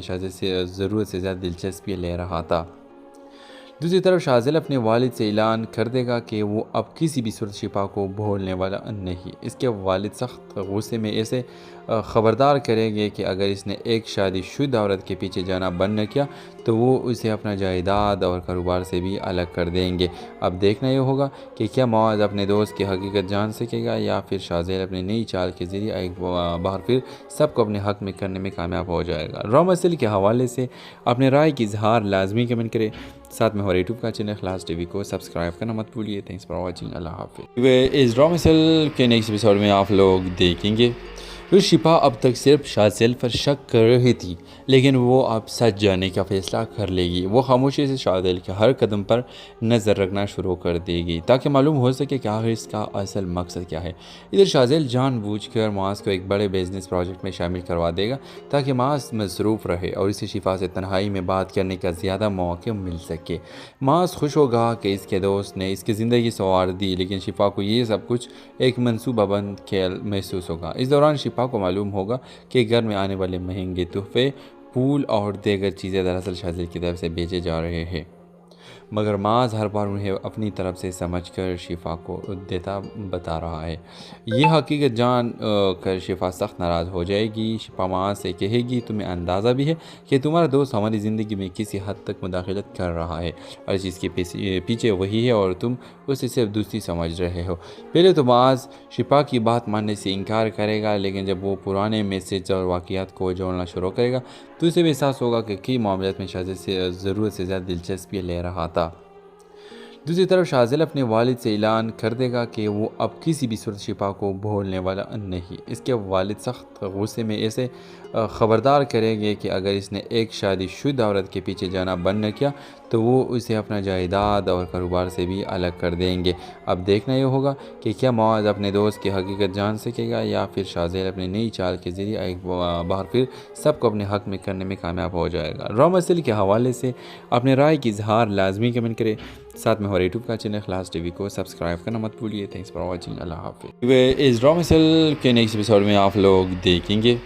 شاہزادے سے ضرورت سے زیادہ دلچسپی لے رہا تھا۔ دوسری طرف شاہزادہ اپنے والد سے اعلان کر دے گا کہ وہ اب کسی بھی صورت شفا کو بھولنے والا نہیں۔ اس کے والد سخت غصے میں اسے خبردار کریں گے کہ اگر اس نے ایک شادی شدہ عورت کے پیچھے جانا بند نہ کیا تو وہ اسے اپنا جائیداد اور کاروبار سے بھی الگ کر دیں گے۔ اب دیکھنا یہ ہوگا کہ کیا معاذ اپنے دوست کی حقیقت جان سکے گا یا پھر شاہزادہ اپنی نئی چال کے ذریعے ایک بار پھر سب کو اپنے حق میں کرنے میں کامیاب ہو جائے گا۔ ڈرامہ سیریل کے حوالے سے اپنے رائے کی اظہار لازمی کمنٹ کریں۔ ساتھ میں ہمارے یوٹیوب کا چینل اخلاص ٹی وی کو سبسکرائب کرنا مت بھولیے۔ Thanks for watching. اللہ حافظ۔ اس ڈرامہ سیریل کے نیکسٹ ایپیسوڈ میں آپ لوگ دیکھیں گے پھر شفا اب تک صرف شاذیل پر شک کر رہی تھی، لیکن وہ اب سچ جاننے کا فیصلہ کر لے گی۔ وہ خاموشی سے شاذیل کے ہر قدم پر نظر رکھنا شروع کر دے گی تاکہ معلوم ہو سکے کہ آخر اس کا اصل مقصد کیا ہے۔ ادھر شاذیل جان بوجھ کر معاذ کو ایک بڑے بزنس پروجیکٹ میں شامل کروا دے گا تاکہ معاذ مصروف رہے اور اسے شفا سے تنہائی میں بات کرنے کا زیادہ موقع مل سکے۔ معاذ خوش ہوگا کہ اس کے دوست نے اس کی زندگی سنوار دی، لیکن شفا کو یہ سب کچھ ایک منصوبہ بند کھیل محسوس ہوگا۔ اس دوران شفا کو معلوم ہوگا کہ گھر میں آنے والے مہنگے تحفے، پھول اور دیگر چیزیں دراصل شاذیل کی طرف سے بھیجے جا رہے ہیں، مگر معاذ ہر بار انہیں اپنی طرف سے سمجھ کر شفا کو بتا رہا ہے۔ یہ حقیقت جان کر شفا سخت ناراض ہو جائے گی۔ شفا معاذ سے کہے گی تمہیں اندازہ بھی ہے کہ تمہارا دوست ہماری زندگی میں کسی حد تک مداخلت کر رہا ہے، اور اس چیز کے پیچھے وہی ہے اور تم اسے صرف دوستی سمجھ رہے ہو۔ پہلے تو معاذ شفا کی بات ماننے سے انکار کرے گا، لیکن جب وہ پرانے میسج اور واقعات کو جوڑنا شروع کرے گا تو اسے بھی احساس ہوگا کہ کئی معاملات میں شاذیل سے ضرورت سے زیادہ دلچسپی لے رہا تھا۔ دوسری طرف شاذیل اپنے والد سے اعلان کر دے گا کہ وہ اب کسی بھی صورت شفا کو بھولنے والا نہیں۔ اس کے والد سخت غصے میں اسے خبردار کریں گے کہ اگر اس نے ایک شادی شدہ عورت کے پیچھے جانا بند نہ کیا تو وہ اسے اپنا جائیداد اور کاروبار سے بھی الگ کر دیں گے۔ اب دیکھنا یہ ہوگا کہ کیا معاذ اپنے دوست کی حقیقت جان سکے گا یا پھر شاذیل اپنی نئی چال کے ذریعے ایک بار پھر سب کو اپنے حق میں کرنے میں کامیاب ہو جائے گا۔ ڈرامہ سیریل کے حوالے سے اپنے رائے کی اظہار لازمی کمنٹ کریں۔ ساتھ میں ہمارے یوٹیوب کا چینل اخلاص ٹی وی کو سبسکرائب کرنا مت بھولیے۔ Thanks for watching. اللہ حافظ۔ اس ڈرامہ سیریل کے نیکسٹ ایپیسوڈ میں آپ لوگ دیکھیں گے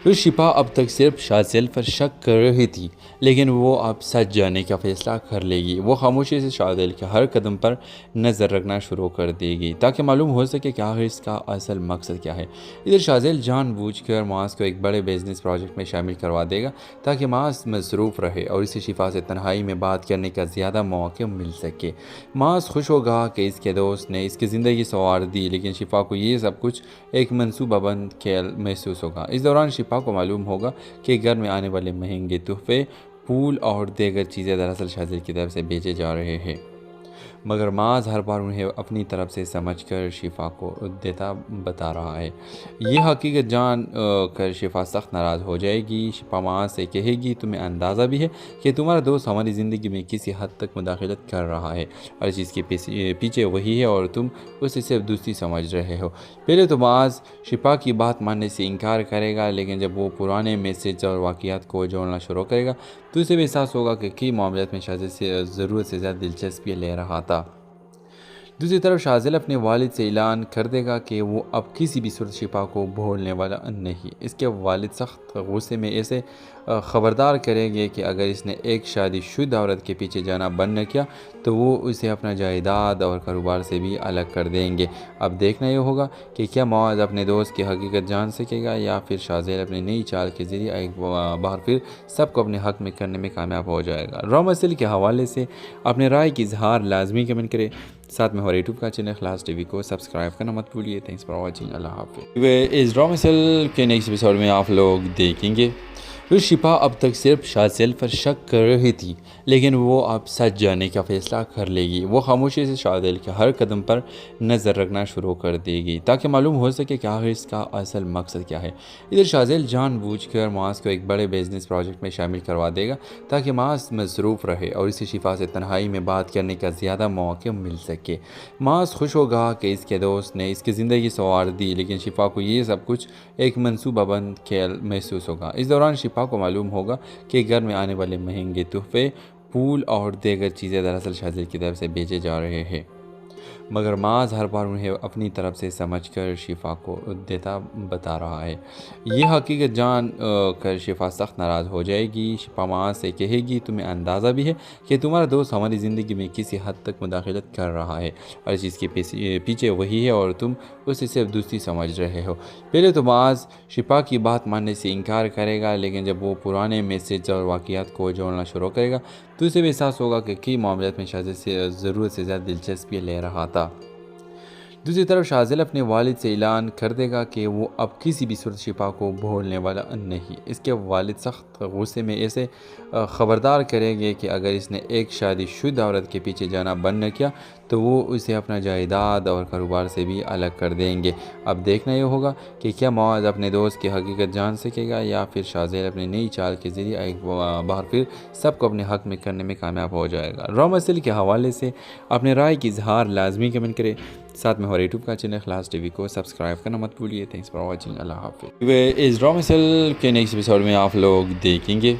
پھر شفا اب تک صرف شاذیل پر شک کر رہی تھی، لیکن وہ اب سچ جاننے کا فیصلہ کر لے گی۔ وہ خاموشی سے شاذیل کے ہر قدم پر نظر رکھنا شروع کر دے گی تاکہ معلوم ہو سکے کہ آخر اس کا اصل مقصد کیا ہے۔ ادھر شاذیل جان بوجھ کر معاذ کو ایک بڑے بزنس پروجیکٹ میں شامل کروا دے گا تاکہ معاذ مصروف رہے اور اسے شفا سے تنہائی میں بات کرنے کا زیادہ موقع مل سکے۔ معاذ خوش ہوگا کہ اس کے دوست نے اس کی زندگی سنوار دی، لیکن شفا کو یہ سب کچھ ایک منصوبہ بند کھیل محسوس ہوگا۔ اس دوران شفا کو معلوم ہوگا کہ گھر میں آنے والے مہنگے تحفے، پھول اور دیگر چیزیں دراصل شاذیل کی طرف سے بھیجے جا رہے ہیں، مگر معاذ ہر بار انہیں اپنی طرف سے سمجھ کر شفا کو بتا رہا ہے۔ یہ حقیقت جان کر شفا سخت ناراض ہو جائے گی۔ شفا معاذ سے کہے گی تمہیں اندازہ بھی ہے کہ تمہارا دوست ہماری زندگی میں کسی حد تک مداخلت کر رہا ہے، اور اس چیز کے پیچھے وہی ہے اور تم اسے صرف دوستی سمجھ رہے ہو۔ پہلے تو معاذ شفا کی بات ماننے سے انکار کرے گا، لیکن جب وہ پرانے میسج اور واقعات کو جوڑنا شروع کرے گا تو اسے بھی احساس ہوگا کہ کئی معاملات میں شاذیل سے ضرورت سے زیادہ دلچسپی لے رہا تھا۔ دوسری طرف شاذیل اپنے والد سے اعلان کر دے گا کہ وہ اب کسی بھی صورت شفا کو بھولنے والا نہیں۔ اس کے والد سخت غصے میں اسے خبردار کریں گے کہ اگر اس نے ایک شادی شدہ عورت کے پیچھے جانا بند نہ کیا تو وہ اسے اپنا جائیداد اور کاروبار سے بھی الگ کر دیں گے۔ اب دیکھنا یہ ہوگا کہ کیا معاذ اپنے دوست کی حقیقت جان سکے گا یا پھر شاذیل اپنی نئی چال کے ذریعے ایک بار پھر سب کو اپنے حق میں کرنے میں کامیاب ہو جائے گا۔ ڈرامہ سیریل کے حوالے سے اپنے رائے کی اظہار لازمی کمنٹ کریں۔ ساتھ میں ہمارے یوٹیوب کا چینل اخلاص ٹی وی کو سبسکرائب کرنا مت بھولیے۔ Thanks for watching. اللہ حافظ۔ اس ڈرامہ سیریل کے نیکسٹ ایپیسوڈ میں آپ لوگ دیکھیں گے پھر شفا اب تک صرف شاذیل پر شک کر رہی تھی، لیکن وہ اب سچ جاننے کا فیصلہ کر لے گی۔ وہ خاموشی سے شاذیل کے ہر قدم پر نظر رکھنا شروع کر دے گی تاکہ معلوم ہو سکے کہ آخر اس کا اصل مقصد کیا ہے۔ ادھر شاذیل جان بوجھ کر معاذ کو ایک بڑے بزنس پروجیکٹ میں شامل کروا دے گا تاکہ معاذ مصروف رہے اور اسے شفا سے تنہائی میں بات کرنے کا زیادہ موقع مل سکے۔ معاذ خوش ہوگا کہ اس کے دوست نے اس کی زندگی سنوار دی، لیکن شفا کو یہ سب کچھ ایک منصوبہ بند کھیل محسوس ہوگا۔ اس دوران شفا کو معلوم ہوگا کہ گھر میں آنے والے مہنگے تحفے، پھول اور دیگر چیزیں دراصل شاذیل کی طرف سے بھیجے جا رہے ہیں، مگر معاذ ہر بار انہیں اپنی طرف سے سمجھ کر شفا کو دیتا بتا رہا ہے۔ یہ حقیقت جان کر شفا سخت ناراض ہو جائے گی۔ شفا معاذ سے کہے گی تمہیں اندازہ بھی ہے کہ تمہارا دوست ہماری زندگی میں کسی حد تک مداخلت کر رہا ہے، اور اس چیز کے پیچھے وہی ہے اور تم اسے صرف دوستی سمجھ رہے ہو۔ پہلے تو معاذ شفا کی بات ماننے سے انکار کرے گا، لیکن جب وہ پرانے میسج اور واقعات کو جوڑنا شروع کرے گا تو اسے بھی احساس ہوگا کہ کئی معاملات میں شاذیل سے ضرورت سے زیادہ دلچسپی لے رہا تھا۔ دوسری طرف شاذیل اپنے والد سے اعلان کر دے گا کہ وہ اب کسی بھی صورت شفا کو بھولنے والا نہیں۔ اس کے والد سخت غصے میں اسے خبردار کریں گے کہ اگر اس نے ایک شادی شدہ عورت کے پیچھے جانا بند نہ کیا تو وہ اسے اپنا جائیداد اور کاروبار سے بھی الگ کر دیں گے۔ اب دیکھنا یہ ہوگا کہ کیا معاذ اپنے دوست کی حقیقت جان سکے گا یا پھر شاذیل اپنی نئی چال کے ذریعے ایک بار پھر سب کو اپنے حق میں کرنے میں کامیاب ہو جائے گا۔ را مسئلے کے حوالے سے اپنے رائے کی اظہار لازمی کمنٹ کریں۔ ساتھ میں ہمارے یوٹیوب کا چینل خلاص ٹی وی کو سبسکرائب کرنا مت بھولیے۔ Thanks for watching. اللہ حافظ۔ اس را مسئلے کے نیکسٹ ایپیسوڈ میں آپ لوگ دیکھیں گے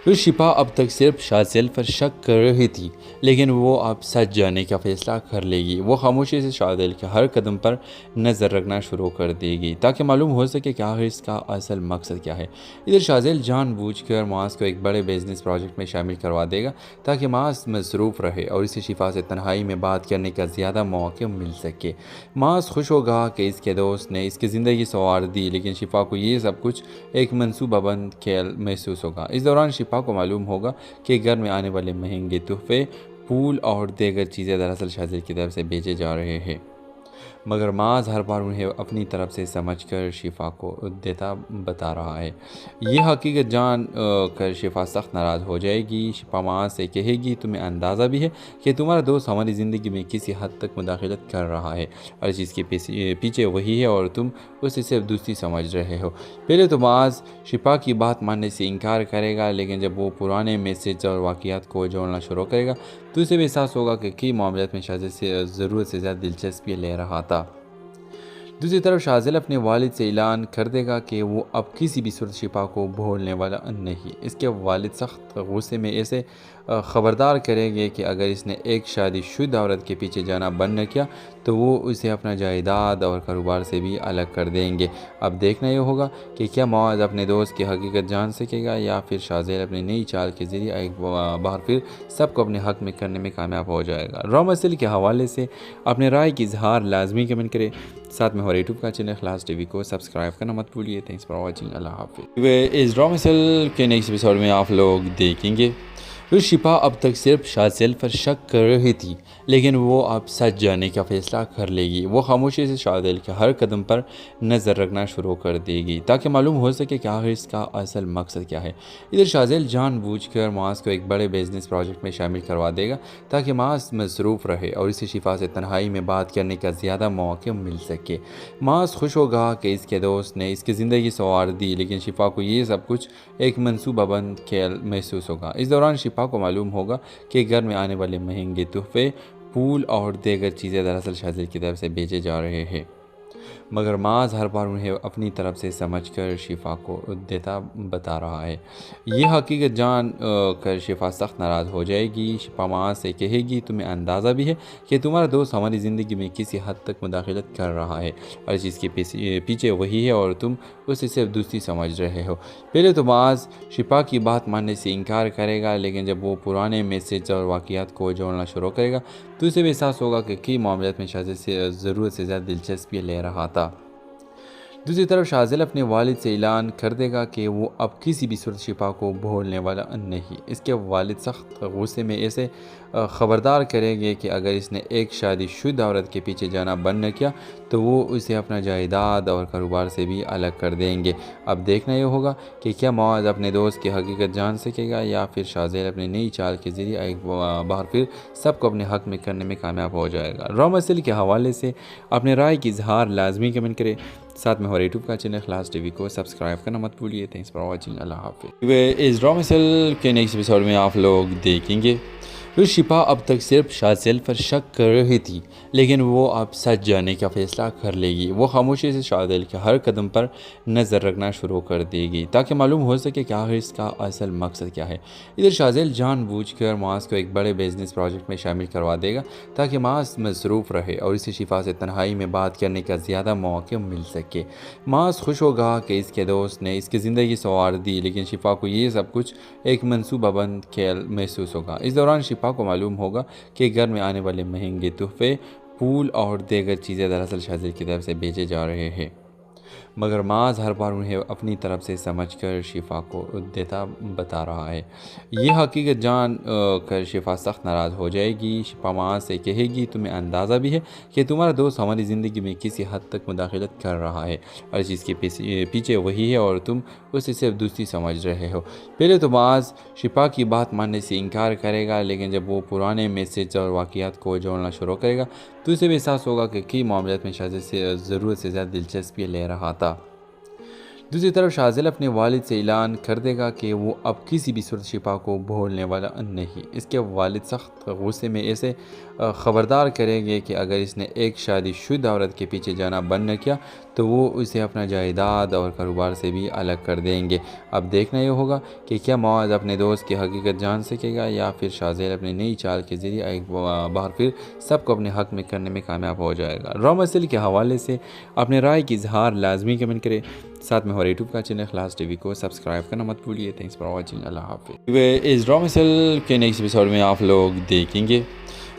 پھر شفا اب تک صرف شاذیل پر شک کر رہی تھی، لیکن وہ اب سچ جاننے کا فیصلہ کر لے گی۔ وہ خاموشی سے شاذیل کے ہر قدم پر نظر رکھنا شروع کر دے گی تاکہ معلوم ہو سکے کہ آخر اس کا اصل مقصد کیا ہے۔ ادھر شاذیل جان بوجھ کر معاذ کو ایک بڑے بزنس پروجیکٹ میں شامل کروا دے گا تاکہ معاذ مصروف رہے اور اسے شفا سے تنہائی میں بات کرنے کا زیادہ موقع مل سکے۔ معاذ خوش ہوگا کہ اس کے دوست نے اس کی زندگی سنوار دی، لیکن شفا کو یہ سب کچھ ایک منصوبہ بند کھیل محسوس ہوگا۔ اس دوران شفا کو معلوم ہوگا کہ گھر میں آنے والے مہنگے تحفے، پھول اور دیگر چیزیں دراصل شاذیل کی طرف سے بھیجے جا رہے ہیں، مگر معاذ ہر بار انہیں اپنی طرف سے سمجھ کر شفا کو دیتا بتا رہا ہے۔ یہ حقیقت جان کر شفا سخت ناراض ہو جائے گی۔ شفا معاذ سے کہے گی تمہیں اندازہ بھی ہے کہ تمہارا دوست ہماری زندگی میں کسی حد تک مداخلت کر رہا ہے، اور اس چیز کے پیچھے وہی ہے اور تم اسے صرف دوستی سمجھ رہے ہو۔ پہلے تو معاذ شفا کی بات ماننے سے انکار کرے گا، لیکن جب وہ پرانے میسج اور واقعات کو جوڑنا شروع کرے گا تو اسے بھی احساس ہوگا کہ کئی معاملات میں شاذیل سے ضرورت سے زیادہ دلچسپی لے رہا تھا۔ دوسری طرف شاذیل اپنے والد سے اعلان کر دے گا کہ وہ اب کسی بھی صورت شفا کو بھولنے والا نہیں۔ اس کے والد سخت غصے میں اسے خبردار کریں گے کہ اگر اس نے ایک شادی شدہ عورت کے پیچھے جانا بند نہ کیا تو وہ اسے اپنا جائیداد اور کاروبار سے بھی الگ کر دیں گے۔ اب دیکھنا یہ ہوگا کہ کیا معاذ اپنے دوست کی حقیقت جان سکے گا یا پھر شاذیل اپنی نئی چال کے ذریعے ایک بار پھر سب کو اپنے حق میں کرنے میں کامیاب ہو جائے گا۔ را مسئلے کے حوالے سے اپنے رائے کی اظہار لازمی کمنٹ کریں۔ ساتھ میں ہمارے یوٹیوب کا چینل خلاص ٹی وی کو سبسکرائب کرنا مت بھولیے۔ Thanks for watching. اللہ حافظ۔ اس را مسئلے کے نیکسٹ ایپیسوڈ میں آپ لوگ دیکھیں گے پھر شفا اب تک صرف شاذیل پر شک کر رہی تھی، لیکن وہ اب سچ جاننے کا فیصلہ کر لے گی۔ وہ خاموشی سے شاذیل کے ہر قدم پر نظر رکھنا شروع کر دے گی تاکہ معلوم ہو سکے کہ آخر اس کا اصل مقصد کیا ہے۔ ادھر شاذیل جان بوجھ کر معاذ کو ایک بڑے بزنس پروجیکٹ میں شامل کروا دے گا تاکہ معاذ مصروف رہے اور اسے شفا سے تنہائی میں بات کرنے کا زیادہ موقع مل سکے۔ معاذ خوش ہوگا کہ اس کے دوست نے اس کی زندگی سنوار دی، لیکن شفا کو یہ سب کچھ ایک منصوبہ بند کھیل محسوس ہوگا۔ اس دوران شفا کو معلوم ہوگا کہ گھر میں آنے والے مہنگے تحفے، پھول اور دیگر چیزیں دراصل شاذیل کی طرف سے بھیجے جا رہے ہیں، مگر معاذ ہر بار انہیں اپنی طرف سے سمجھ کر شفا کو دیتا بتا رہا ہے۔ یہ حقیقت جان کر شفا سخت ناراض ہو جائے گی۔ شفا معاذ سے کہے گی تمہیں اندازہ بھی ہے کہ تمہارا دوست ہماری زندگی میں کسی حد تک مداخلت کر رہا ہے، اور اس چیز کے پیچھے وہی ہے اور تم اسے صرف دوستی سمجھ رہے ہو۔ پہلے تو معاذ شفا کی بات ماننے سے انکار کرے گا، لیکن جب وہ پرانے میسج اور واقعات کو جوڑنا شروع کرے گا تو اسے بھی احساس ہوگا کہ کئی معاملات میں شاذیل سے ضرورت سے زیادہ دلچسپی لے رہا تھا۔ دوسری طرف شاذیل اپنے والد سے اعلان کر دے گا کہ وہ اب کسی بھی صورت شفا کو بھولنے والا نہیں۔ اس کے والد سخت غصے میں اسے خبردار کریں گے کہ اگر اس نے ایک شادی شدہ عورت کے پیچھے جانا بند نہ کیا تو وہ اسے اپنا جائیداد اور کاروبار سے بھی الگ کر دیں گے۔ اب دیکھنا یہ ہوگا کہ کیا معاذ اپنے دوست کی حقیقت جان سکے گا یا پھر شاذیل اپنی نئی چال کے ذریعے ایک بار پھر سب کو اپنے حق میں کرنے میں کامیاب ہو جائے گا۔ را مسئلے کے حوالے سے اپنے رائے کی اظہار لازمی کمنٹ کریں۔ ساتھ میں ہمارے یوٹیوب کا چینل خلاص ٹی وی کو سبسکرائب کرنا مت بھولیے۔ Thanks for watching. اللہ حافظ۔ اس را مسئلے کے نیکسٹ ایپیسوڈ میں آپ لوگ دیکھیں گے तो शिफा अब तक सिर्फ शाज़िल पर शक कर रही थी, लेकिन वो अब सच जानने का फैसला कर लेगी। वो खामोशी से शाज़िल के हर कदम पर नज़र रखना शुरू कर देगी ताकि मालूम हो सके कि आखिर इसका असल मकसद क्या है। इधर शाज़िल जानबूझकर मास को एक बड़े बिजनेस प्रोजेक्ट में शामिल करवा देगा ताकि मास मसरूफ़ रहे और इसे शिफा से तन्हाई में बात करने का ज़्यादा मौका मिल सके। मास खुश होगा कि इसके दोस्त ने इसकी ज़िंदगी संवार दी, लेकिन शिफा को ये सब कुछ एक मनसूबाबंद खेल महसूस होगा। इस दौरान शिफा को मालूम होगा कि घर में आने वाले महंगे तोहफे, फूल और दीगर चीज़ें दरअसल शाज़िल की तरफ से भेजे जा रहे हैं, मगर माज हर बार उन्हें अपनी तरफ से समझकर शिफा को देता बता रहा है। ये हकीकत जान कर शिफा सख्त नाराज़ हो जाएगी। शिफा माज से कहेगी, तुम्हें अंदाज़ा भी है कि तुम्हारा दोस्त हमारी ज़िंदगी में किसी हद तक मुदाखलत कर रहा है और चीज़ के पीछे वही है और तुम उसे सिर्फ दोस्ती समझ रहे हो। पहले तो माज शिफा की बात मानने से इनकार करेगा, लेकिन जब वो पुराने मैसेज और वाक़यात को जोड़ना शुरू करेगा तो उसे भी एहसास होगा कि कई मामलों में शाज़िल से ज़रूरत से ज़्यादा दिलचस्पी ले रहा था। दूसरी तरफ शाज़िल अपने वालिद से ऐलान कर देगा कि वो अब किसी भी सूरत शिफा को भूलने वाला नहीं। इसके वालिद सख्त गुस्से में ऐसे ख़बरदार करेंगे कि अगर इसने एक शादीशुदा औरत के पीछे जाना बंद न किया तो वो उसे अपना जायदाद और कारोबार से भी अलग कर देंगे। अब देखना ये होगा कि क्या मुआज़ अपने दोस्त की हकीकत जान सकेगा या फिर शाज़िल अपनी नई चाल के ज़रिए एक बार फिर सबको अपने हक़ में करने में कामयाब हो जाएगा। रॉमसिल के हवाले से अपने राय की इजहार लाजमी कमेंट करें। साथ में हमारे यूट्यूब का चैनल इखलास टीवी को सब्सक्राइब करना मत भूलिए। Thanks for watching. अल्लाह हाफ़िज़। इस ड्रामेसल के नेक्स्ट एपिसोड में आप लोग देखेंगे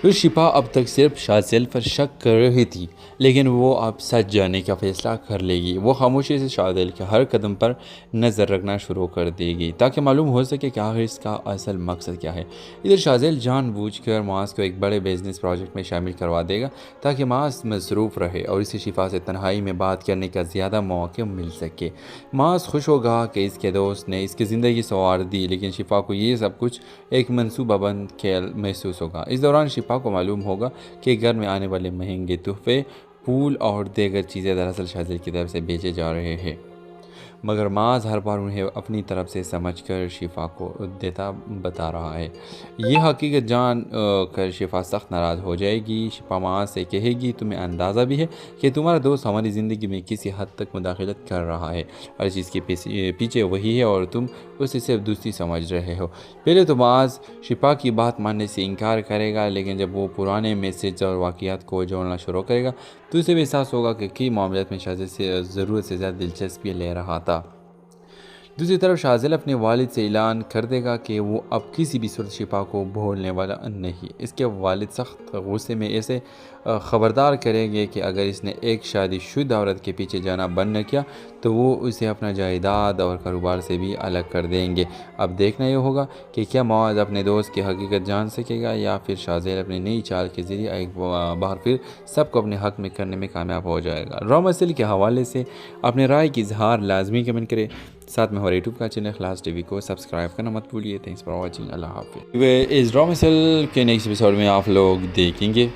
फिर शिफा अब तक सिर्फ शाज़िल पर शक कर रही थी, लेकिन वो अब सच जानने का फैसला कर लेगी। वो खामोशी से शाज़िल के हर कदम पर नज़र रखना शुरू कर देगी ताकि मालूम हो सके कि आखिर इसका असल मकसद क्या है। इधर शाज़िल जानबूझकर मास को एक बड़े बिजनेस प्रोजेक्ट में शामिल करवा देगा ताकि मास मसरूफ़ रहे और इसे शिफा से तन्हाई में बात करने का ज़्यादा मौका मिल सके। मास खुश होगा कि इसके दोस्त ने इसकी ज़िंदगी संवार दी, लेकिन शिफा को ये सब कुछ एक मनसूबाबंद खेल महसूस होगा। इस दौरान शिफा को मालूम होगा कि घर में आने वाले महंगे तोहफे, फूल और दीगर चीज़ें दरअसल शाज़िल की तरफ से भेजे जा रहे हैं, मगर माज हर बार उन्हें अपनी तरफ से समझकर शिफा को देता बता रहा है। ये हकीकत जान कर शिफा सख्त नाराज़ हो जाएगी। शिफा माज से कहेगी, तुम्हें अंदाज़ा भी है कि तुम्हारा दोस्त हमारी ज़िंदगी में किसी हद तक मुदाखलत कर रहा है और चीज़ के पीछे वही है और तुम उसे सिर्फ दोस्ती समझ रहे हो। पहले तो माज शिफा की बात मानने से इनकार करेगा, लेकिन जब वो पुराने मैसेज और वाक़यात को जोड़ना शुरू करेगा तो उसे भी एहसास होगा कि कई मामलों में शाज़िल से ज़रूरत से ज़्यादा दिलचस्पी ले रहा था। दूसरी तरफ शाज़िल अपने वालिद से ऐलान कर देगा कि वो अब किसी भी सूरत शिफा को भूलने वाला नहीं। इसके वालिद सख्त गुस्से में ऐसे ख़बरदार करेंगे कि अगर इसने एक शादीशुदा औरत के पीछे जाना बंद न किया तो वो उसे अपना जायदाद और कारोबार से भी अलग कर देंगे। अब देखना ये होगा कि क्या मुआज़ अपने दोस्त की हकीकत जान सकेगा या फिर शाज़िल अपनी नई चाल के ज़रिए एक बार फिर सबको अपने हक़ में करने में कामयाब हो जाएगा। रॉमसिल के हवाले से अपने राय की इजहार लाजमी कमेंट करें। साथ में हमारे यूट्यूब का चैनल इखलास टीवी को सब्सक्राइब करना मत भूलिए। Thanks for watching. अल्लाह हाफ़िज़। इस ड्रामेसल के नेक्स्ट एपिसोड में आप लोग देखेंगे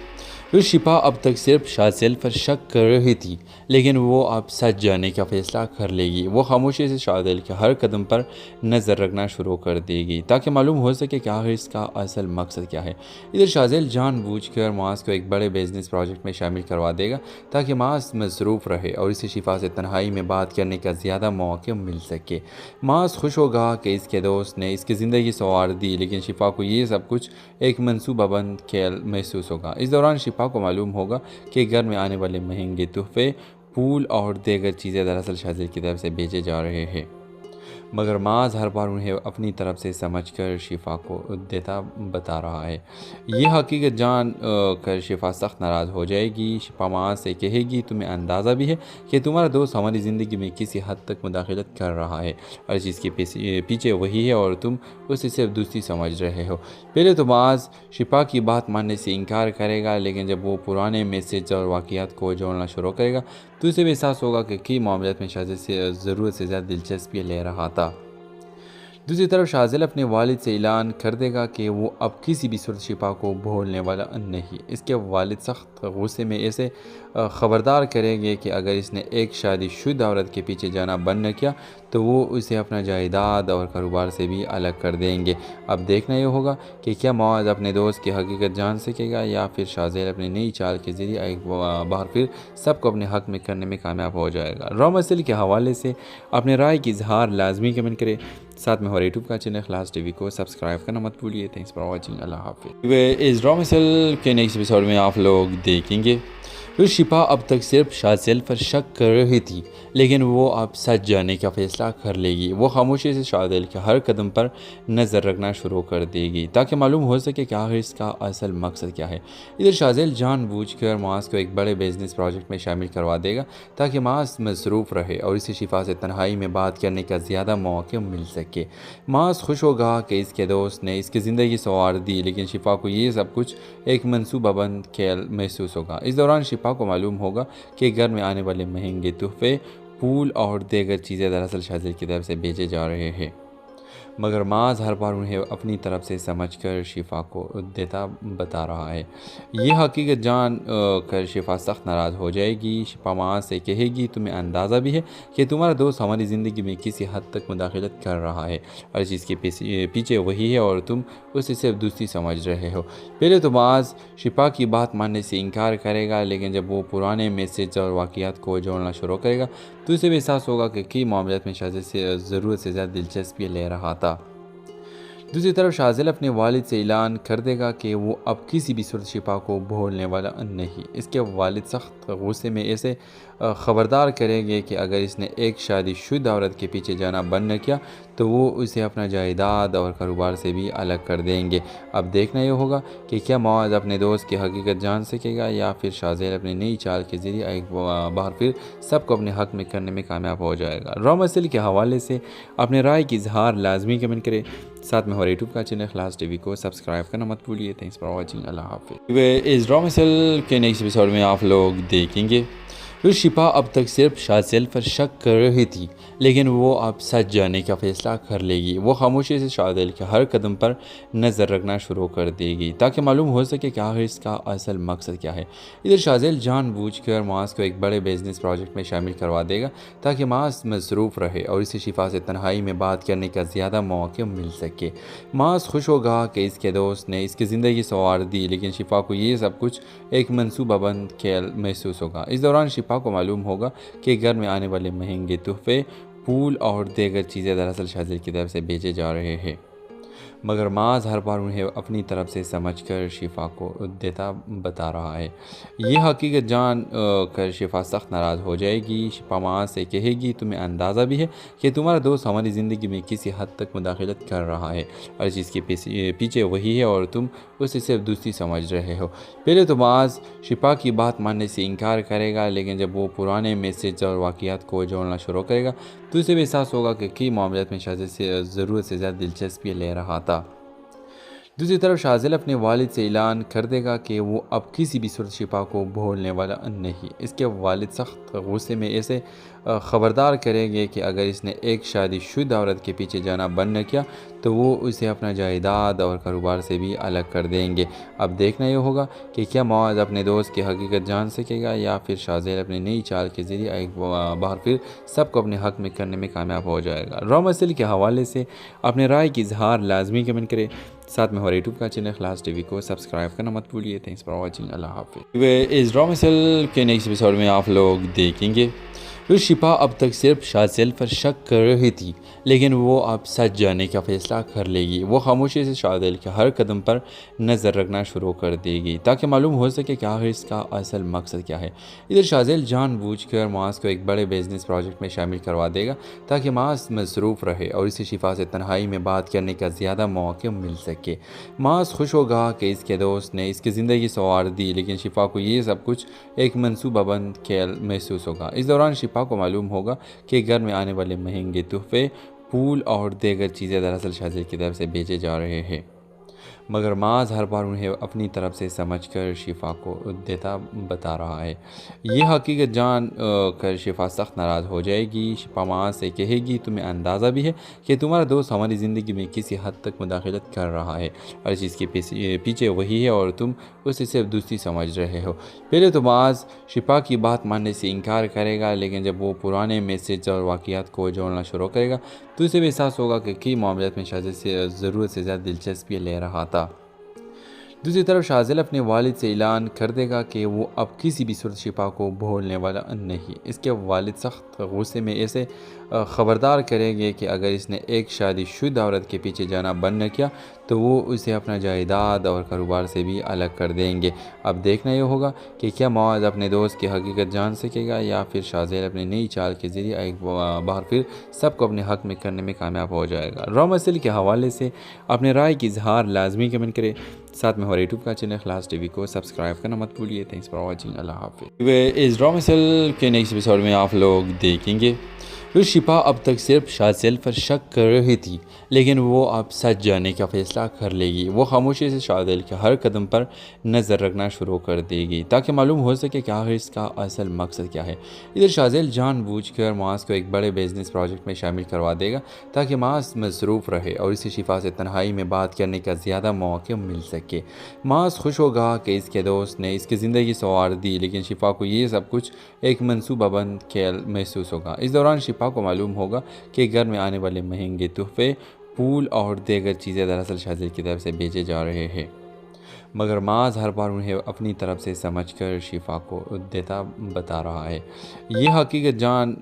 फिर शिफा अब तक सिर्फ शाज़िल पर शक कर रही थी, लेकिन वो अब सच जानने का फैसला कर लेगी। वो खामोशी से शाज़िल के हर कदम पर नज़र रखना शुरू कर देगी ताकि मालूम हो सके कि आखिर इसका असल मकसद क्या है। इधर शाज़िल जानबूझकर मास को एक बड़े बिजनेस प्रोजेक्ट में शामिल करवा देगा ताकि मास मसरूफ़ रहे और इसे शिफा से तन्हाई में बात करने का ज़्यादा मौका मिल सके। मास खुश होगा कि इसके दोस्त ने इसकी ज़िंदगी संवार दी, लेकिन शिफा को ये सब कुछ एक मनसूबाबंद खेल महसूस होगा। इस दौरान शिफा को मालूम होगा कि घर में आने वाले महंगे तोहफे, फूल और दीगर चीज़ें दरअसल शाज़िल की तरफ से भेजे जा रहे हैं, मगर माज हर बार उन्हें अपनी तरफ से समझकर शिफा को देता बता रहा है। ये हकीकत जान कर शिफा सख्त नाराज़ हो जाएगी। शिफा माज से कहेगी, तुम्हें अंदाज़ा भी है कि तुम्हारा दोस्त हमारी ज़िंदगी में किसी हद तक मुदाखलत कर रहा है और चीज़ के पीछे वही है और तुम उसे सिर्फ दोस्ती समझ रहे हो। पहले तो माज शिफा की बात मानने से इनकार करेगा, लेकिन जब वो पुराने मैसेज और वाक़यात को जोड़ना शुरू करेगा तो उसे भी एहसास होगा कि कई मामलों में शाज़िल से ज़रूरत से ज़्यादा दिलचस्पी ले रहा था। दूसरी तरफ शाहज़ेल अपने वालिद से ऐलान कर देगा कि वो अब किसी भी सूरत शिपा को भूलने वाला नहीं। इसके वालिद सख्त गुस्से में ऐसे ख़बरदार करेंगे कि अगर इसने एक शादीशुदा औरत के पीछे जाना बंद न किया तो वो उसे अपना जायदाद और कारोबार से भी अलग कर देंगे। अब देखना ये होगा कि क्या मुआज़ अपने दोस्त की हकीकत जान सकेगा या फिर शाहज़ेल अपनी नई चाल के ज़रिए एक बार फिर सबको अपने हक़ में करने में कामयाब हो जाएगा। रॉ मसल के हवाले से अपने राय की इजहार लाजमी कमेंट करें। साथ में हमारे यूट्यूब का चैनल इखलास टीवी को सब्सक्राइब करना मत भूलिए। Thanks for watching. अल्लाह हाफिज़। इस रॉ मसल के नेक्स्ट एपिसोड में आप लोग देखेंगे फिर शिपा अब तक सिर्फ शाहज़ेल पर शक कर रही थी, लेकिन वो अब सच जाने का फ़ैसला कर लेगी। वो खामोशी से शाहज़ेल के हर कदम पर नज़र रखना शुरू कर देगी ताकि मालूम हो सके कि आखिर इसका असल मकसद क्या है। इधर शाहज़ेल जानबूझकर मुआज़ को एक बड़े बिजनेस प्रोजेक्ट में शामिल करवा देगा ताकि मुआज़ मसरूफ़ रहे और इसे शिफा से तन्हाई में बात करने का ज़्यादा मौका मिल सके। मुआज़ खुश होगा कि इसके दोस्त ने इसकी ज़िंदगी संवार दी, लेकिन शिफा को ये सब कुछ एक मनसूबाबंद खेल महसूस होगा। इस दौरान शिफा को मालूम होगा कि घर में आने वाले महंगे तोहफे, फूल और दीगर चीज़ें दरअसल शाहज़ेल की तरफ से भेजे जा रहे हैं, मगर माज़ हर बार उन्हें अपनी तरफ से समझकर शिफा को देता बता रहा है। ये हकीकत जान कर शिफा सख्त नाराज़ हो जाएगी। शिफा माज़ से कहेगी, तुम्हें अंदाज़ा भी है कि तुम्हारा दोस्त हमारी ज़िंदगी में किसी हद तक मुदाखलत कर रहा है और इस चीज़ के पीछे वही है और तुम उसे सिर्फ दोस्ती समझ रहे हो। पहले तो माज़ शिफा की बात मानने से इनकार करेगा, लेकिन जब वो पुराने मैसेज और वाक़यात को जोड़ना शुरू करेगा तो उसे भी एहसास होगा कि कई मामलात में शायद से ज़रूरत से ज़्यादा दिलचस्पी ले रहा था। दूसरी तरफ शाहज़ेल अपने वालिद से ऐलान कर देगा कि वो अब किसी भी सूरत शिपा को भूलने वाला नहीं। इसके वालिद सख्त गुस्से में ऐसे ख़बरदार करेंगे कि अगर इसने एक शादीशुदा औरत के पीछे जाना बंद न किया तो वो उसे अपना जायदाद और कारोबार से भी अलग कर देंगे। अब देखना ये होगा कि क्या मुआज़ अपने दोस्त की हकीकत जान सकेगा या फिर शाहज़ेल अपनी नई चाल के ज़रिए एक बार फिर सबको अपने हक़ में करने में कामयाब हो जाएगा। रॉ मसल के हवाले से अपने राय की इजहार लाजमी कमेंट करें। साथ में हमारे यूट्यूब का चैनल इखलास टीवी को सब्सक्राइब करना मत भूलिए। Thanks for watching. अल्लाह हाफिज़। इस रॉ मसल के नेक्स्ट एपिसोड में आप लोग देखेंगे फिर शिपा अब तक सिर्फ शाहज़ेल पर शक कर रही थी, लेकिन वो अब सच जाने का फ़ैसला कर लेगी। वो खामोशी से शाहज़ेल के हर कदम पर नज़र रखना शुरू कर देगी ताकि मालूम हो सके कि आखिर इसका असल मकसद क्या है। इधर शाहज़ेल जानबूझकर मुआज़ को एक बड़े बिजनेस प्रोजेक्ट में शामिल करवा देगा ताकि मुआज़ मसरूफ़ रहे और इसे शिफा से तन्हाई में बात करने का ज़्यादा मौका मिल सके। मुआज़ खुश होगा कि इसके दोस्त ने इसकी ज़िंदगी संवार दी, लेकिन शिफा को ये सब कुछ एक मनसूबाबंद खेल महसूस होगा। इस दौरान शिफा को मालूम होगा कि घर में आने वाले महंगे तोहफे, फूल और दीगर चीज़ें दरअसल शाहज़ेल की तरफ से भेजे जा रहे हैं, मगर माज़ हर बार उन्हें अपनी तरफ से समझकर शिफा को देता बता रहा है। ये हकीकत जान कर शिफा सख्त नाराज़ हो जाएगी। शिफा माज़ से कहेगी, तुम्हें अंदाज़ा भी है कि तुम्हारा दोस्त हमारी ज़िंदगी में किसी हद तक मुदाखलत कर रहा है और इस चीज़ के पीछे वही है और तुम उसे सिर्फ दोस्ती समझ रहे हो। पहले तो माज़ शिफा की बात मानने से इनकार करेगा, लेकिन जब वो पुराने मैसेज और वाक़यात को जोड़ना शुरू करेगा तो उसे भी एहसास होगा कि कई मामलात में शायद से ज़रूरत से ज़्यादा दिलचस्पी ले रहा था। दूसरी तरफ शाहज़ेल अपने वालिद से ऐलान कर देगा कि वो अब किसी भी सूरत शिपा को भूलने वाला नहीं। इसके वालिद सख्त गुस्से में ऐसे ख़बरदार करेंगे कि अगर इसने एक शादीशुदा औरत के पीछे जाना बंद न किया तो वो उसे अपना जायदाद और कारोबार से भी अलग कर देंगे। अब देखना ये होगा कि क्या मुआज़ अपने दोस्त की हकीकत जान सकेगा या फिर शाहज़ेल अपनी नई चाल के ज़रिए एक बार फिर सबको अपने हक़ में करने में कामयाब हो जाएगा। रॉ मसल के हवाले से अपने राय की इजहार लाजमी कमेंट करें। साथ में हमारे यूट्यूब का चैनल इखलास टीवी को सब्सक्राइब करना मत भूलिए। Thanks for watching. अल्लाह हाफिज़। इस रॉ मसल के नेक्स्ट एपिसोड में आप लोग देखेंगे फिर शिपा अब तक सिर्फ शाहज़ेल पर शक कर रही थी, लेकिन वो अब सच जाने का फ़ैसला कर लेगी। वो खामोशी से शाहज़ेल के हर कदम पर नज़र रखना शुरू कर देगी ताकि मालूम हो सके कि आखिर इसका असल मकसद क्या है। इधर शाहज़ेल जानबूझकर मुआज़ को एक बड़े बिजनेस प्रोजेक्ट में शामिल करवा देगा ताकि मुआज़ मसरूफ़ रहे और इसे शिफा से तन्हाई में बात करने का ज़्यादा मौका मिल सके। मुआज़ खुश होगा कि इसके दोस्त ने इसकी ज़िंदगी संवार दी, लेकिन शिफा को ये सब कुछ एक मनसूबाबंद खेल महसूस होगा। इस दौरान शिफा को मालूम होगा कि घर में आने वाले महंगे तोहफे, फूल और दीगर चीज़ें दरअसल शाहज़ेल की तरफ से भेजे जा रहे हैं, مگر معاذ ہر بار انہیں اپنی طرف سے سمجھ کر شفا کو دیتا بتا رہا ہے۔ یہ حقیقت جان کر شفا سخت ناراض ہو جائے گی۔ شفا معاذ سے کہے گی تمہیں اندازہ بھی ہے کہ تمہارا دوست ہماری زندگی میں کسی حد تک مداخلت کر رہا ہے اور چیز کے پیچھے وہی ہے اور تم اسے صرف دوستی سمجھ رہے ہو۔ پہلے تو معاذ شفا کی بات ماننے سے انکار کرے گا، لیکن جب وہ پرانے میسج اور واقعات کو جوڑنا شروع کرے گا تو اسے بھی احساس ہوگا کہ کئی معاملات میں شاذیل سے ضرورت سے زیادہ دلچسپی لے رہا تھا۔ دوسری طرف شاذیل اپنے والد سے اعلان کر دے گا کہ وہ اب کسی بھی صورت شفا کو بھولنے والا نہیں۔ اس کے والد سخت غصے میں اسے خبردار کریں گے کہ اگر اس نے ایک شادی شدہ عورت کے پیچھے جانا بند نہ کیا تو وہ اسے اپنا جائیداد اور کاروبار سے بھی الگ کر دیں گے۔ اب دیکھنا یہ ہوگا کہ کیا معاذ اپنے دوست کی حقیقت جان سکے گا یا پھر شاذیل اپنی نئی چال کے ذریعے ایک بار پھر سب کو اپنے حق میں کرنے میں کامیاب ہو جائے گا۔ را مسئلے کے حوالے سے اپنے رائے کی اظہار لازمی کمنٹ کرے، ساتھ میں ہمارے یوٹیوب کا چینل اخلاص ٹی وی کو سبسکرائب کرنا مت بھولیے۔ تھینکس فار واچنگ، اللہ حافظ۔ اس ڈرامہ سیل کے نیکسٹ ایپیسوڈ میں آپ لوگ دیکھیں گے پھر شفا اب تک صرف شاذیل پر شک کر رہی تھی، لیکن وہ اب سچ جاننے کا فیصلہ کر لے گی۔ وہ خاموشی سے شاذیل کے ہر قدم پر نظر رکھنا شروع کر دے گی تاکہ معلوم ہو سکے کہ آخر اس کا اصل مقصد کیا ہے۔ ادھر شاذیل جان بوجھ کر معاذ کو ایک بڑے بزنس پروجیکٹ میں شامل کروا دے گا تاکہ معاذ مصروف رہے اور اسے شفا سے تنہائی میں بات کرنے کا زیادہ موقع مل سکے۔ معاذ خوش ہوگا کہ اس کے دوست نے اس کی زندگی سنوار دی، لیکن شفا کو یہ سب کچھ ایک منصوبہ بند کھیل محسوس ہوگا۔ اس دوران شفا کو معلوم ہوگا کہ گھر میں آنے والے مہنگے تحفے، پھول اور دیگر چیزیں دراصل شاذیل کی طرف سے بھیجے جا رہے ہیں، مگر معاذ ہر بار انہیں اپنی طرف سے سمجھ کر شفا کو دیتا بتا رہا ہے۔ یہ حقیقت جان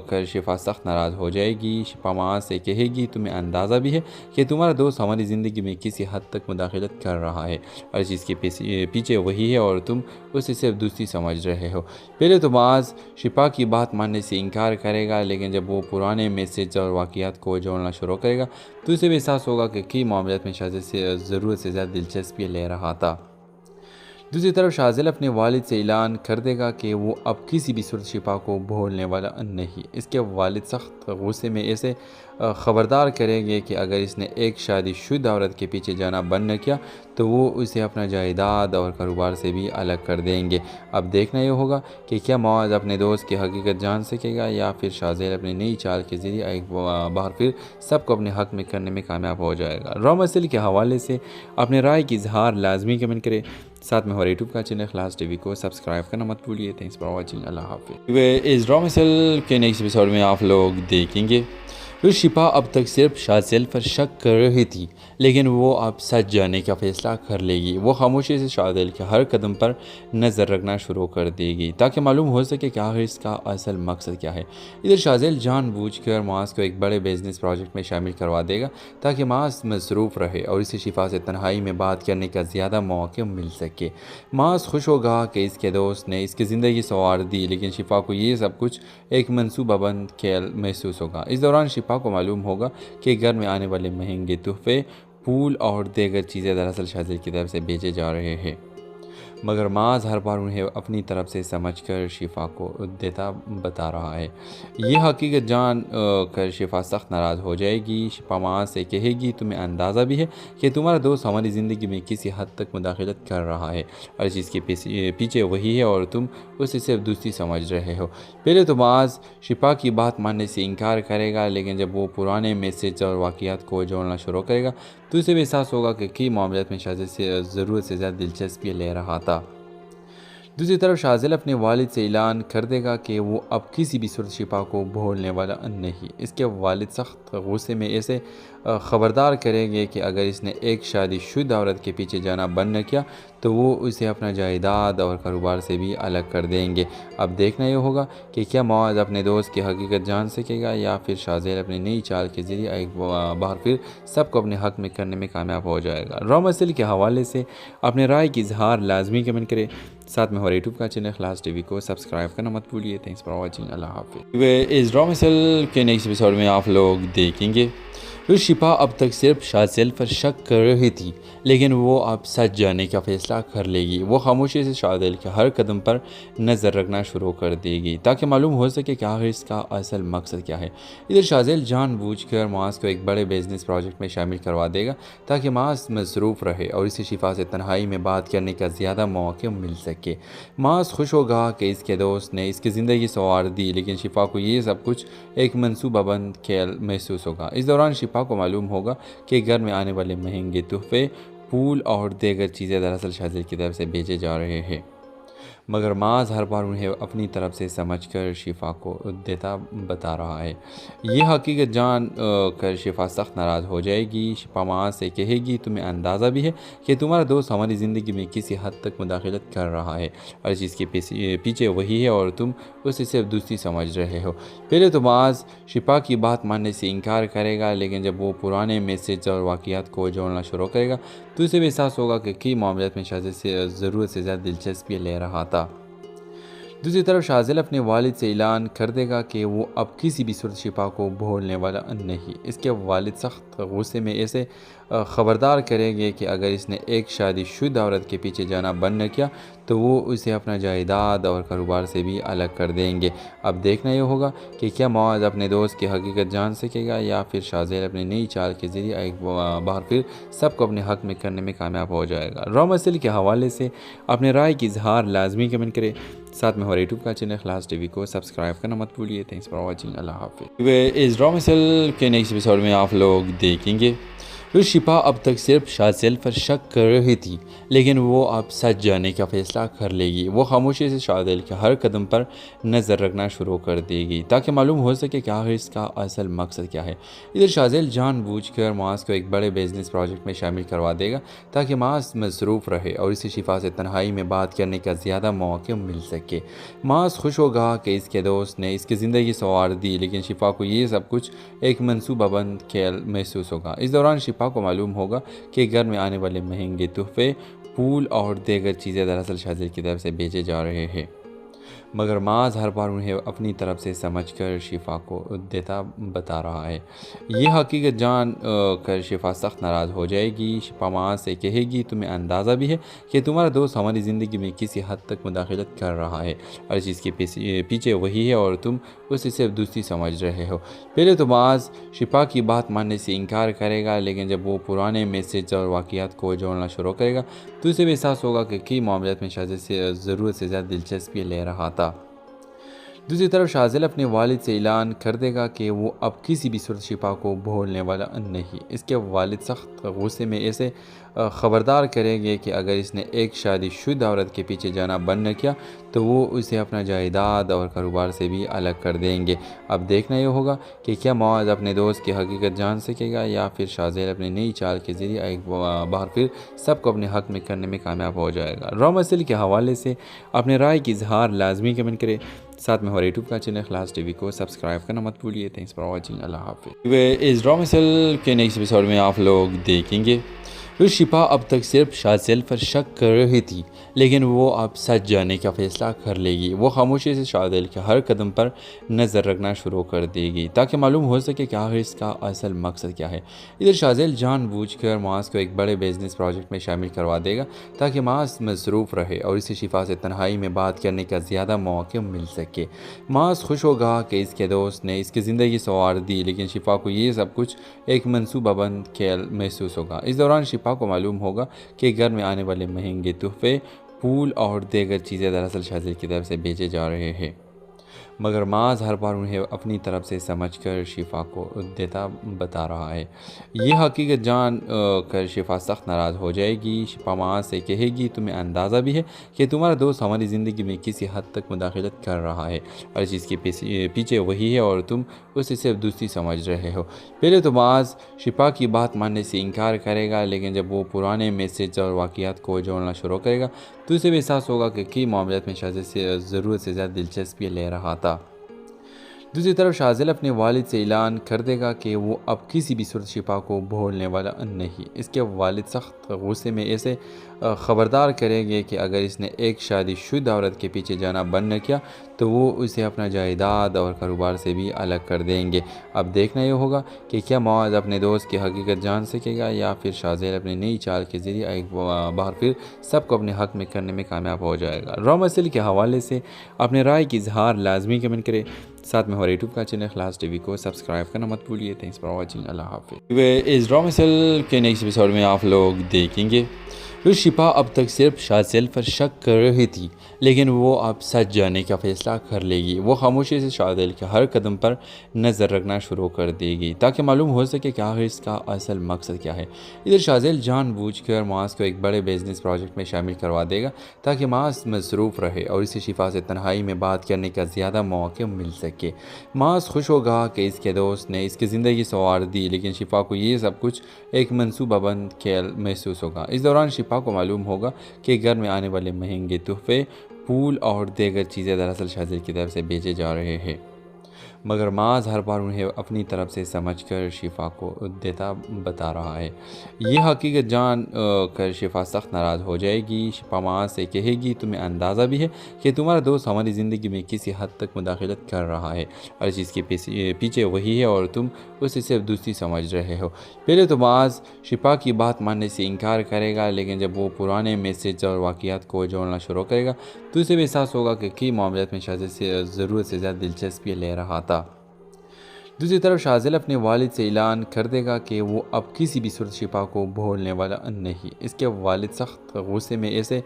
کر شفا سخت ناراض ہو جائے گی۔ شفا معاذ سے کہے گی تمہیں اندازہ بھی ہے کہ تمہارا دوست ہماری زندگی میں کسی حد تک مداخلت کر رہا ہے اور چیز کے پیچھے وہی ہے اور تم اسے صرف دوستی سمجھ رہے ہو۔ پہلے تو معاذ شفا کی بات ماننے سے انکار کرے گا، لیکن جب وہ پرانے میسج اور واقعات کو جوڑنا شروع کرے گا تو اسے بھی احساس ہوگا کہ کئی معاملات میں شاذیل سے ضرورت سے زیادہ دلچسپی لے رہا تھا۔ دوسری طرف شاذیل اپنے والد سے اعلان کر دے گا کہ وہ اب کسی بھی صورت شفا کو بھولنے والا نہیں۔ اس کے والد سخت غصے میں اسے خبردار کریں گے کہ اگر اس نے ایک شادی شدہ عورت کے پیچھے جانا بند نہ کیا تو وہ اسے اپنا جائیداد اور کاروبار سے بھی الگ کر دیں گے۔ اب دیکھنا یہ ہوگا کہ کیا معاذ اپنے دوست کی حقیقت جان سکے گا یا پھر شاذیل اپنی نئی چال کے ذریعے ایک بار پھر سب کو اپنے حق میں کرنے میں کامیاب ہو جائے گا۔ را مسئلے کے حوالے سے اپنے رائے کی اظہار لازمی کمنٹ کرے، ساتھ میں ہمارے یوٹیوب کا چینل اخلاص ٹی وی کو سبسکرائب کرنا مت بھولیے۔ تھینکس فار واچنگ، اللہ حافظ۔ اس ڈرامہ سیل کے نیکسٹ ایپیسوڈ میں آپ لوگ دیکھیں گے پھر شفا اب تک صرف شاذیل پر شک کر رہی تھی، لیکن وہ اب سچ جاننے کا فیصلہ کر لے گی۔ وہ خاموشی سے شاذیل کے ہر قدم پر نظر رکھنا شروع کر دے گی تاکہ معلوم ہو سکے کہ آخر اس کا اصل مقصد کیا ہے۔ ادھر شاذیل جان بوجھ کر معاذ کو ایک بڑے بزنس پروجیکٹ میں شامل کروا دے گا تاکہ معاذ مصروف رہے اور اسے شفا سے تنہائی میں بات کرنے کا زیادہ موقع مل سکے۔ معاذ خوش ہوگا کہ اس کے دوست نے اس کی زندگی سنوار دی، لیکن شفا کو یہ سب کچھ ایک منصوبہ بند کھیل محسوس ہوگا۔ اس دوران شفا کو معلوم ہوگا کہ گھر میں آنے والے مہنگے تحفے، پھول اور دیگر چیزیں دراصل شاذیل کی طرف سے بھیجے جا رہے ہیں، مگر معاذ ہر بار انہیں اپنی طرف سے سمجھ کر شفا کو دیتا بتا رہا ہے۔ یہ حقیقت جان کر شفا سخت ناراض ہو جائے گی۔ شفا معاذ سے کہے گی تمہیں اندازہ بھی ہے کہ تمہارا دوست ہماری زندگی میں کسی حد تک مداخلت کر رہا ہے اور چیز کے پیچھے وہی ہے اور تم اسے صرف دوستی سمجھ رہے ہو۔ پہلے تو معاذ شفا کی بات ماننے سے انکار کرے گا، لیکن جب وہ پرانے میسج اور واقعات کو جوڑنا شروع کرے گا تو اسے بھی احساس ہوگا کہ کئی معاملات میں شاذیل سے ضرورت سے زیادہ دلچسپی لے رہا تھا۔ دوسری طرف شاذیل اپنے والد سے اعلان کر دے گا کہ وہ اب کسی بھی صورت شفا کو بھولنے والا نہیں۔ اس کے والد سخت غصے میں اسے خبردار کریں گے کہ اگر اس نے ایک شادی شدہ عورت کے پیچھے جانا بند نہ کیا تو وہ اسے اپنا جائیداد اور کاروبار سے بھی الگ کر دیں گے۔ اب دیکھنا یہ ہوگا کہ کیا معاذ اپنے دوست کی حقیقت جان سکے گا یا پھر شاذیل اپنی نئی چال کے ذریعے ایک بار پھر سب کو اپنے حق میں کرنے میں کامیاب ہو جائے گا۔ را مسئلے کے حوالے سے اپنے رائے کی اظہار لازمی کمنٹ کرے، ساتھ میں ہمارے یوٹیوب کا چینل اخلاص ٹی وی کو سبسکرائب کرنا مت بھولیے۔ تھینکس فار واچنگ، اللہ حافظ۔ اس ڈرامہ سیل کے نیکسٹ ایپیسوڈ میں آپ لوگ دیکھیں گے तो शिफा अब तक सिर्फ शाज़िल पर शक कर रही थी, लेकिन वो अब सच जानने का फैसला कर लेगी। वो खामोशी से शाज़िल के हर कदम पर नज़र रखना शुरू कर देगी ताकि मालूम हो सके कि आखिर इसका असल मकसद क्या है। इधर शाज़िल जानबूझकर मास को एक बड़े बिजनेस प्रोजेक्ट में शामिल करवा देगा ताकि मास मसरूफ़ रहे और इसे शिफा से तन्हाई में बात करने का ज़्यादा मौका मिल सके। मास खुश होगा कि इसके दोस्त ने इसकी ज़िंदगी संवार दी, लेकिन शिफा को ये सब कुछ एक मनसूबाबंद खेल महसूस होगा। इस दौरान शिफा को मालूम होगा कि घर में आने वाले महंगे तोहफे, फूल और दीगर चीज़ें दरअसल शाज़िल की तरफ से भेजे जा रहे हैं, मगर माज हर बार उन्हें अपनी तरफ से समझकर शिफा को देता बता रहा है। ये हकीकत जान कर शिफा सख्त नाराज़ हो जाएगी। शिफा माज से कहेगी, तुम्हें अंदाज़ा भी है कि तुम्हारा दोस्त हमारी ज़िंदगी में किसी हद तक मुदाखलत कर रहा है और चीज़ के पीछे वही है और तुम उसे सिर्फ दोस्ती समझ रहे हो। पहले तो माज शिफा की बात मानने से इनकार करेगा, लेकिन जब वो पुराने मैसेज और वाक़यात को जोड़ना शुरू करेगा तो उसे भी एहसास होगा कि कई मामलात में शाज़िल से ज़रूरत से ज़्यादा दिलचस्पी ले रहा था। दूसरी तरफ शाज़िल अपने वालिद से ऐलान कर देगा कि वो अब किसी भी सूरत शिफा को भूलने वाला नहीं। इसके वालिद सख्त गुस्से में ऐसे ख़बरदार करेंगे कि अगर इसने एक शादीशुदा औरत के पीछे जाना बंद न किया तो वो उसे अपना जायदाद और कारोबार से भी अलग कर देंगे। अब देखना ये होगा कि क्या मौज अपने दोस्त की हकीकत जान सकेगा या फिर शाज़िल अपनी नई चाल के ज़रिए एक बार फिर सबको अपने हक़ में करने में कामयाब हो जाएगा। ड्रामा के हवाले से अपने राय की इजहार लाजमी कमेंट करें। साथ में हमारे यूट्यूब का चैनल खलास टीवी को सब्सक्राइब करना मत भूलिए। Thanks for watching. अल्लाह हाफिज़। इस ड्रामा के नेक्स्ट एपिसोड में आप लोग देखेंगे तो शिफा अब तक सिर्फ शाज़िल पर शक कर रही थी, लेकिन वो अब सच जानने का फैसला कर लेगी। वो खामोशी से शाज़िल के हर कदम पर नज़र रखना शुरू कर देगी ताकि मालूम हो सके कि आखिर इसका असल मकसद क्या है। इधर शाज़िल जानबूझकर मास को एक बड़े बिजनेस प्रोजेक्ट में शामिल करवा देगा ताकि मास मसरूफ़ रहे और इसे शिफा से तन्हाई में बात करने का ज़्यादा मौका मिल सके। मास खुश होगा कि इसके दोस्त ने इसकी ज़िंदगी संवार दी, लेकिन शिफा को ये सब कुछ एक मनसूबाबंद खेल महसूस होगा। इस दौरान शिफा को मालूम होगा कि घर में आने वाले महंगे तोहफे, फूल और दीगर चीज़ें दरअसल शाज़िल की तरफ से भेजे जा रहे हैं, मगर माज हर बार उन्हें अपनी तरफ से समझकर शिफा को देता बता रहा है। ये हकीकत जान कर शिफा सख्त नाराज़ हो जाएगी। शिफा माज से कहेगी, तुम्हें अंदाज़ा भी है कि तुम्हारा दोस्त हमारी ज़िंदगी में किसी हद तक मुदाखलत कर रहा है और चीज़ के पीछे वही है और तुम उसे सिर्फ दोस्ती समझ रहे हो। पहले तो माज शिफा की बात मानने से इनकार करेगा, लेकिन जब वो पुराने मैसेज और वाक़यात को जोड़ना शुरू करेगा तो उसे भी एहसास होगा कि कई मामलात में शाज़िल से ज़रूरत से ज़्यादा दिलचस्पी ले रहा था। दूसरी तरफ शाज़िल अपने वालिद से ऐलान कर देगा कि वो अब किसी भी सूरत शिफा को भूलने वाला नहीं। इसके वालिद सख्त गुस्से में ऐसे ख़बरदार करेंगे कि अगर इसने एक शादीशुदा औरत के पीछे जाना बंद न किया तो वो उसे अपना जायदाद और कारोबार से भी अलग कर देंगे। अब देखना ये होगा कि क्या मौज अपने दोस्त की हकीकत जान सकेगा या फिर शाज़िल अपनी नई चाल के ज़रिए एक बार फिर सबको अपने हक़ में करने में कामयाब हो जाएगा। ड्रामा के हवाले से अपने राय की इजहार लाजमी कमेंट करें। साथ में हमारे यूट्यूब का चैनल खलास टीवी को सब्सक्राइब करना मत भूलिए। Thanks for watching. अल्लाह हाफिज़। इस ड्रामा के नेक्स्ट एपिसोड में आप लोग देखेंगे तो शिफा अब तक सिर्फ शाज़िल पर शक कर रही थी, लेकिन वो अब सच जानने का फैसला कर लेगी। वो खामोशी से शाज़िल के हर कदम पर नज़र रखना शुरू कर देगी ताकि मालूम हो सके कि आखिर इसका असल मकसद क्या है। इधर शाज़िल जानबूझकर मास को एक बड़े बिजनेस प्रोजेक्ट में शामिल करवा देगा ताकि मास मसरूफ़ रहे और इसे शिफा से तन्हाई में बात करने का ज़्यादा मौका मिल सके। मास खुश होगा कि इसके दोस्त ने इसकी ज़िंदगी संवार दी, लेकिन शिफा को ये सब कुछ एक मनसूबाबंद खेल महसूस होगा। इस दौरान शिफा को मालूम होगा कि घर में आने वाले महंगे तोहफे, फूल और दीगर चीज़ें दरअसल शाज़िल की तरफ से भेजे जा रहे हैं, मगर माज हर बार उन्हें अपनी तरफ से समझकर शिफा को देता बता रहा है। ये हकीकत जान कर शिफा सख्त नाराज़ हो जाएगी। शिफा माज से कहेगी, तुम्हें अंदाज़ा भी है कि तुम्हारा दोस्त हमारी ज़िंदगी में किसी हद तक मुदाखलत कर रहा है और चीज़ के पीछे वही है और तुम उसे सिर्फ दोस्ती समझ रहे हो। पहले तो माज शिफा की बात मानने से इनकार करेगा, लेकिन जब वो पुराने मैसेज और वाक़यात को जोड़ना शुरू करेगा तो उसे भी एहसास होगा कि कई मामलात में शाज़िल से ज़रूरत से ज़्यादा दिलचस्पी ले रहा था। दूसरी तरफ शाहज़ेल अपने वालिद से ऐलान कर देगा कि वो अब किसी भी सूरत शिपा को भूलने वाला नहीं। इसके वालिद सख्त गुस्से में ऐसे ख़बरदार करेंगे कि अगर इसने एक शादीशुदा औरत के पीछे जाना बंद न किया तो वो उसे अपना जायदाद और कारोबार से भी अलग कर देंगे। अब देखना ये होगा कि क्या मुआज़ अपने दोस्त की हकीकत जान सकेगा या फिर शाहज़ेल अपनी नई चाल के ज़रिए एक बार फिर सबको अपने हक़ में करने में कामयाब हो जाएगा। ड्रामा सीरियल के हवाले से अपने राय की इजहार लाजमी कमेंट करें। साथ में हमारे यूट्यूब का चैनल इखलास टीवी को सब्सक्राइब करना मत भूलिए। Thanks for watching. अल्लाह हाफ़िज़। इस ड्रामा सीरियल के नेक्स्ट एपिसोड में आप लोग देखेंगे फिर शिपा अब तक सिर्फ शाहज़ेल पर शक कर रही थी, लेकिन वो अब सच जानने का फ़ैसला कर लेगी। वो खामोशी से शाहज़ेल के हर कदम पर नज़र रखना शुरू कर देगी ताकि मालूम हो सके कि आखिर इसका असल मकसद क्या है। इधर शाहज़ेल जानबूझकर मास को एक बड़े बिजनेस प्रोजेक्ट में शामिल करवा देगा ताकि मास मसरूफ़ रहे और इसे शिफा से तन्हाई में बात करने का ज़्यादा मौका मिल सके। मास खुश होगा कि इसके दोस्त ने इसकी ज़िंदगी संवार दी, लेकिन शिफा को ये सब कुछ एक मनसूबाबंद खेल महसूस होगा। इस दौरान शिफा को मालूम होगा कि घर में आने वाले महंगे तोहफे, फूल और दीगर चीज़ें दरअसल शाहज़ेल की तरफ से बेचे जा रहे हैं, मगर माज हर बार उन्हें अपनी तरफ से समझकर शिफा को देता बता रहा है। ये हकीकत जान कर शिफा सख्त नाराज़ हो जाएगी। शिफा माज से कहेगी, तुम्हें अंदाज़ा भी है कि तुम्हारा दोस्त हमारी ज़िंदगी में किसी हद तक मुदाखलत कर रहा है और चीज़ के पीछे वही है और तुम उसे सिर्फ दोस्ती समझ रहे हो। पहले तो माज शिफा की बात मानने से इनकार करेगा, लेकिन जब वो पुराने मैसेज और वाक़यात को जोड़ना शुरू करेगा तो उसे भी एहसास होगा कि कई मामलों में शायद से ज़रूरत से ज़्यादा दिलचस्पी ले रहा था। दूसरी तरफ शाहज़ेल अपने वालिद से ऐलान कर देगा कि वो अब किसी भी सूरत शिपा को भूलने वाला नहीं। इसके वालिद सख्त गुस्से में ऐसे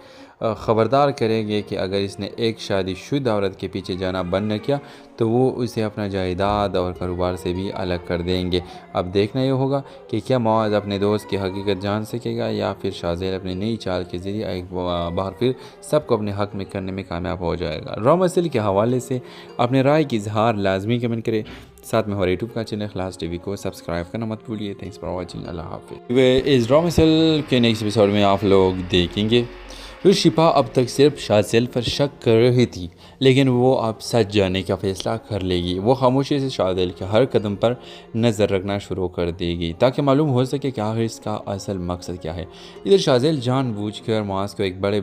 ख़बरदार करेंगे कि अगर इसने एक शादीशुदा औरत के पीछे जाना बंद न किया तो वो उसे अपना जायदाद और कारोबार से भी अलग कर देंगे। अब देखना ये होगा कि क्या मुआज़ अपने दोस्त की हकीकत जान सकेगा या फिर शाहज़ेल अपनी नई चाल के ज़रिए एक बार फिर सबको अपने हक़ में करने में कामयाब हो जाएगा। ड्रामा सीरियल के हवाले से अपने राय की इजहार लाजमी कमेंट करें। साथ में हमारे यूट्यूब का चैनल इखलास टीवी को सब्सक्राइब करना मत भूलिए। Thanks for watching. अल्लाह हाफ़िज़। इस ड्रामा सीरियल के नेक्स्ट एपिसोड में आप लोग देखेंगे फिर शिपा अब तक सिर्फ शाहज़ेल पर शक कर रही थी, लेकिन वो अब सच जानने का फ़ैसला कर लेगी। वो खामोशी से शाहज़ेल के हर कदम पर नज़र रखना शुरू कर देगी ताकि मालूम हो सके कि आखिर इसका असल मकसद क्या है। इधर शाहज़ेल जानबूझकर मास को एक बड़े